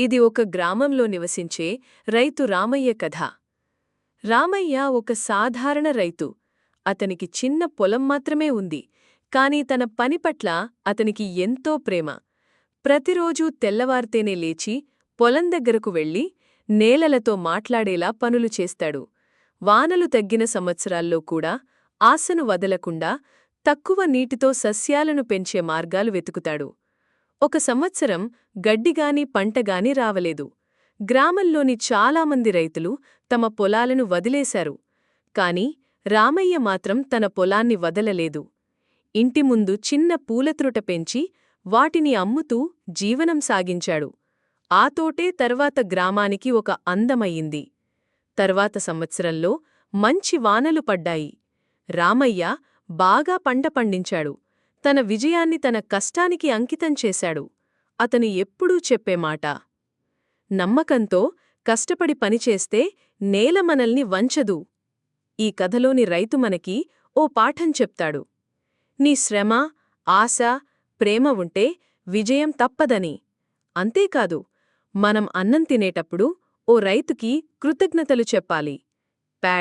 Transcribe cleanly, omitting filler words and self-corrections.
ఇది ఒక గ్రామంలో నివసించే రైతు రామయ్య కథ. రామయ్య ఒక సాధారణ రైతు. అతనికి చిన్న పొలం మాత్రమే ఉంది, కాని తన పని పట్ల అతనికి ఎంతో ప్రేమ. ప్రతిరోజూ తెల్లవారితేనే లేచి పొలం దగ్గరకు వెళ్లి నేలలతో మాట్లాడేలా పనులు చేస్తాడు. వానలు తగ్గిన సంవత్సరాల్లో కూడా ఆశను వదలకుండా తక్కువ నీటితో సస్యాలను పెంచే మార్గాలు వెతుకుతాడు. ఒక సంవత్సరం గడ్డిగాని పంటగాని రావలేదు. గ్రామంలోని చాలామంది రైతులు తమ పొలాలను వదిలేశారు. కాని రామయ్య మాత్రం తన పొలాన్ని వదలలేదు. ఇంటి ముందు చిన్న పూలత్రుట పెంచి వాటిని అమ్ముతూ జీవనం సాగించాడు. ఆ తోటే తర్వాత గ్రామానికి ఒక అందమయ్యింది. తర్వాత సంవత్సరంలో మంచి వానలు పడ్డాయి. రామయ్య బాగా పంట పండించాడు. తన విజయాన్ని తన కష్టానికి అంకితం చేశాడు. అతను ఎప్పుడూ చెప్పే మాట, నమ్మకంతో కష్టపడి పనిచేస్తే నేల మనల్ని వంచదు. ఈ కథలోని రైతు మనకి ఓ పాఠం చెప్తాడు. నీ శ్రమ, ఆశ, ప్రేమ ఉంటే విజయం తప్పదని. అంతేకాదు, మనం అన్నం తినేటప్పుడు ఓ రైతుకి కృతజ్ఞతలు చెప్పాలి. ప్యాడీ